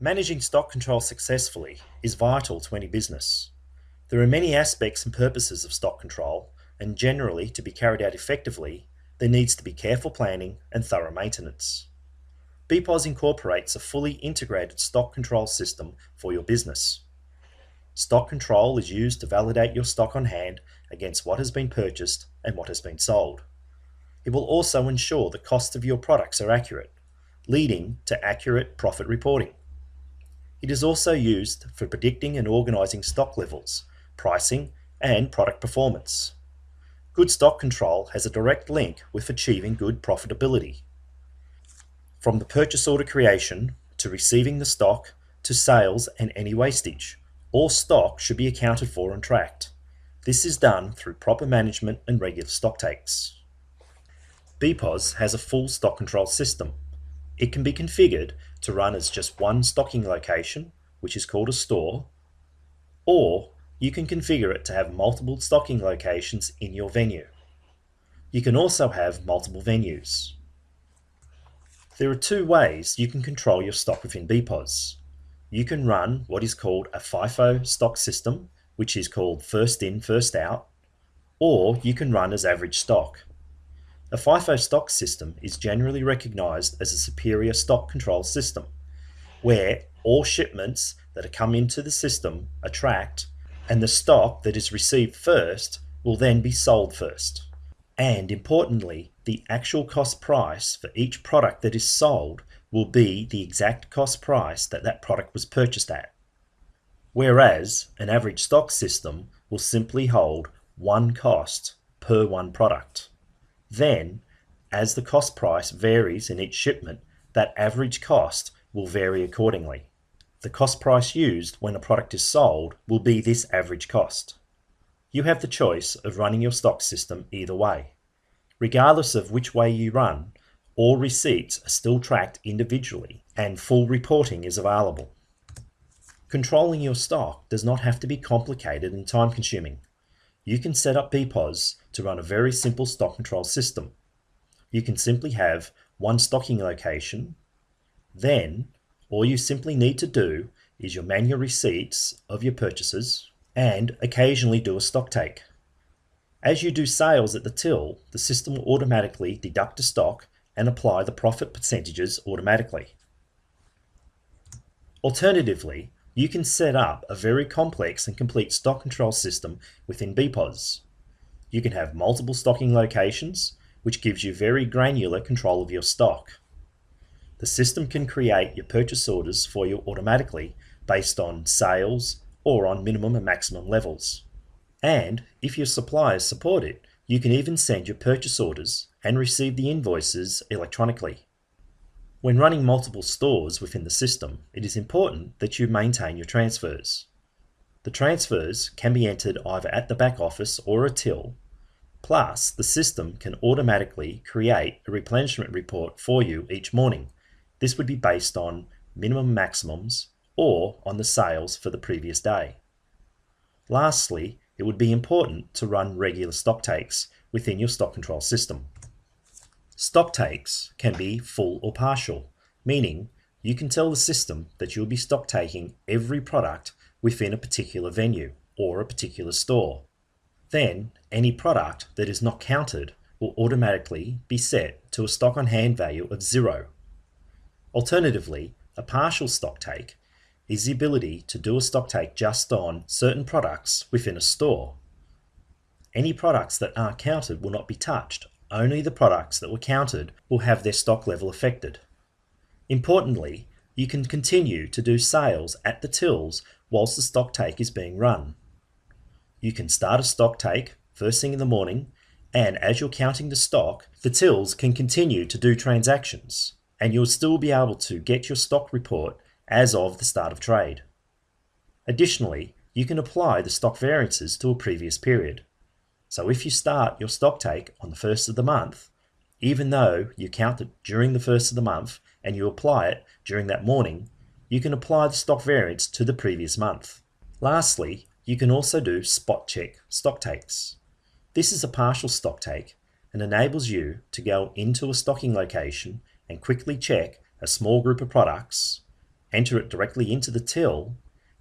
Managing stock control successfully is vital to any business. There are many aspects and purposes of stock control, and generally, to be carried out effectively, there needs to be careful planning and thorough maintenance. BPOS incorporates a fully integrated stock control system for your business. Stock control is used to validate your stock on hand against what has been purchased and what has been sold. It will also ensure the costs of your products are accurate, leading to accurate profit reporting. It is also used for predicting and organising stock levels, pricing, and product performance. Good stock control has a direct link with achieving good profitability. From the purchase order creation to receiving the stock to sales and any wastage, all stock should be accounted for and tracked. This is done through proper management and regular stock takes. BPOS has a full stock control system. It can be configured to run as just one stocking location, which is called a store, or you can configure it to have multiple stocking locations in your venue. You can also have multiple venues. There are two ways you can control your stock within BPOS. You can run what is called a FIFO stock system, which is called first in, first out, or you can run as average stock. A FIFO stock system is generally recognised as a superior stock control system, where all shipments that are come into the system are tracked, and the stock that is received first will then be sold first. And importantly, the actual cost price for each product that is sold will be the exact cost price that that product was purchased at. Whereas an average stock system will simply hold one cost per one product. Then, as the cost price varies in each shipment, that average cost will vary accordingly. The cost price used when a product is sold will be this average cost. You have the choice of running your stock system either way. Regardless of which way you run, all receipts are still tracked individually and full reporting is available. Controlling your stock does not have to be complicated and time-consuming. You can set up BPOS to run a very simple stock control system. You can simply have one stocking location. Then, all you simply need to do is your manual receipts of your purchases and occasionally do a stock take. As you do sales at the till, the system will automatically deduct the stock and apply the profit percentages automatically. Alternatively, you can set up a very complex and complete stock control system within BPOS. You can have multiple stocking locations, which gives you very granular control of your stock. The system can create your purchase orders for you automatically based on sales or on minimum and maximum levels. And if your suppliers support it, you can even send your purchase orders and receive the invoices electronically. When running multiple stores within the system, it is important that you maintain your transfers. The transfers can be entered either at the back office or a till. Plus, the system can automatically create a replenishment report for you each morning. This would be based on minimum maximums or on the sales for the previous day. Lastly, it would be important to run regular stock takes within your stock control system. Stock takes can be full or partial, meaning you can tell the system that you'll be stock taking every product within a particular venue or a particular store. Then, any product that is not counted will automatically be set to a stock on hand value of 0. Alternatively, a partial stock take is the ability to do a stock take just on certain products within a store. Any products that aren't counted will not be touched. Only the products that were counted will have their stock level affected. Importantly, you can continue to do sales at the tills whilst the stock take is being run. You can start a stock take first thing in the morning, and as you're counting the stock, the tills can continue to do transactions, and you'll still be able to get your stock report as of the start of trade. Additionally, you can apply the stock variances to a previous period. So if you start your stock take on the first of the month, even though you count it during the first of the month and you apply it during that morning, you can apply the stock variance to the previous month. Lastly, you can also do spot check stock takes. This is a partial stock take and enables you to go into a stocking location and quickly check a small group of products, enter it directly into the till,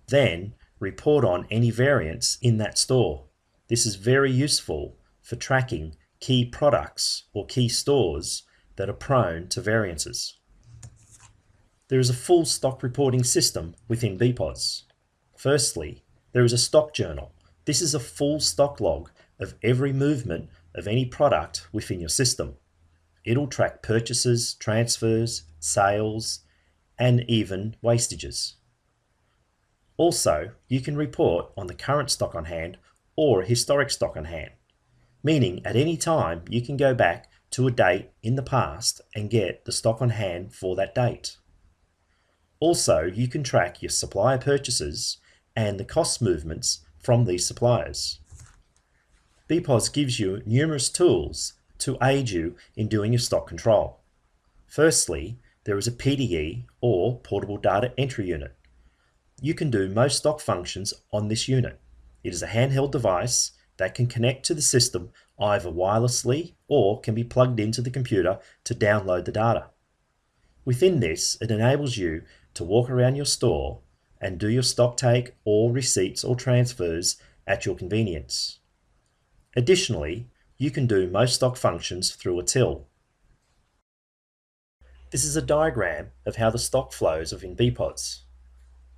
then report on any variance in that store. This is very useful for tracking key products or key stores that are prone to variances. There is a full stock reporting system within BPOS. Firstly, there is a stock journal. This is a full stock log of every movement of any product within your system. It'll track purchases, transfers, sales, and even wastages. Also, you can report on the current stock on hand or historic stock on hand, meaning at any time you can go back to a date in the past and get the stock on hand for that date. Also, you can track your supplier purchases and the cost movements from these suppliers. BPOS gives you numerous tools to aid you in doing your stock control. Firstly, there is a PDE or Portable Data Entry Unit. You can do most stock functions on this unit. It is a handheld device that can connect to the system either wirelessly or can be plugged into the computer to download the data. Within this, it enables you to walk around your store and do your stock take or receipts or transfers at your convenience. Additionally, you can do most stock functions through a till. This is a diagram of how the stock flows within BPOS.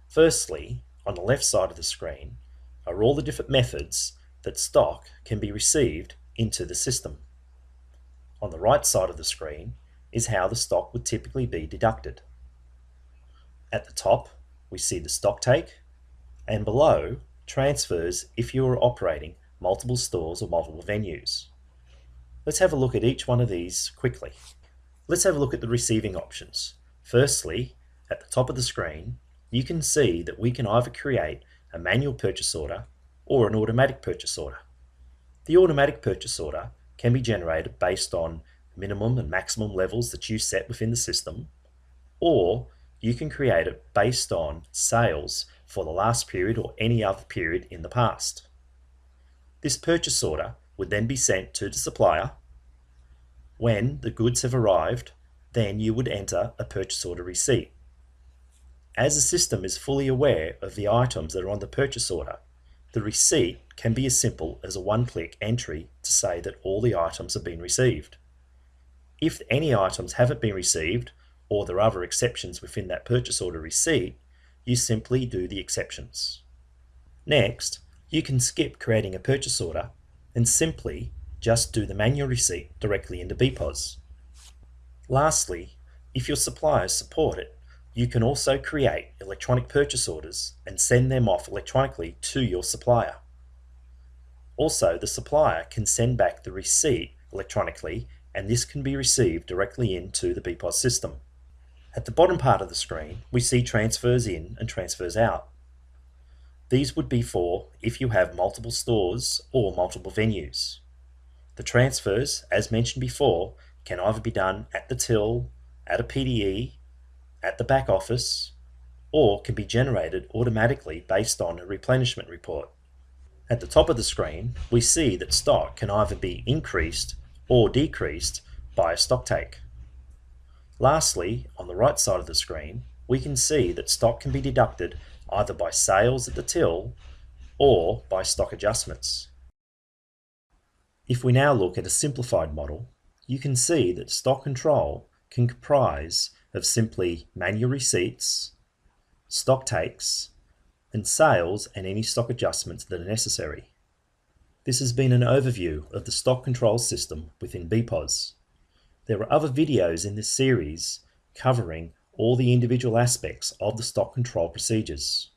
Firstly, on the left side of the screen are all the different methods that stock can be received into the system. On the right side of the screen is how the stock would typically be deducted. At the top, we see the stock take, and below, transfers if you are operating multiple stores or multiple venues. Let's have a look at each one of these quickly. Let's have a look at the receiving options. Firstly, at the top of the screen, you can see that we can either create a manual purchase order or an automatic purchase order. The automatic purchase order can be generated based on minimum and maximum levels that you set within the system, or you can create it based on sales for the last period or any other period in the past. This purchase order would then be sent to the supplier. When the goods have arrived, then you would enter a purchase order receipt. As the system is fully aware of the items that are on the purchase order, the receipt can be as simple as a one-click entry to say that all the items have been received. If any items haven't been received, or there are other exceptions within that purchase order receipt, you simply do the exceptions. Next, you can skip creating a purchase order and simply just do the manual receipt directly into BPOS. Lastly, if your suppliers support it, you can also create electronic purchase orders and send them off electronically to your supplier. Also, the supplier can send back the receipt electronically, and this can be received directly into the BPOS system. At the bottom part of the screen, we see transfers in and transfers out. These would be for if you have multiple stores or multiple venues. The transfers, as mentioned before, can either be done at the till, at a PDE, at the back office, or can be generated automatically based on a replenishment report. At the top of the screen, we see that stock can either be increased or decreased by a stock take. Lastly, on the right side of the screen, we can see that stock can be deducted either by sales at the till or by stock adjustments. If we now look at a simplified model, you can see that stock control can comprise of simply manual receipts, stock takes, and sales and any stock adjustments that are necessary. This has been an overview of the stock control system within BPOS. There are other videos in this series covering all the individual aspects of the stock control procedures.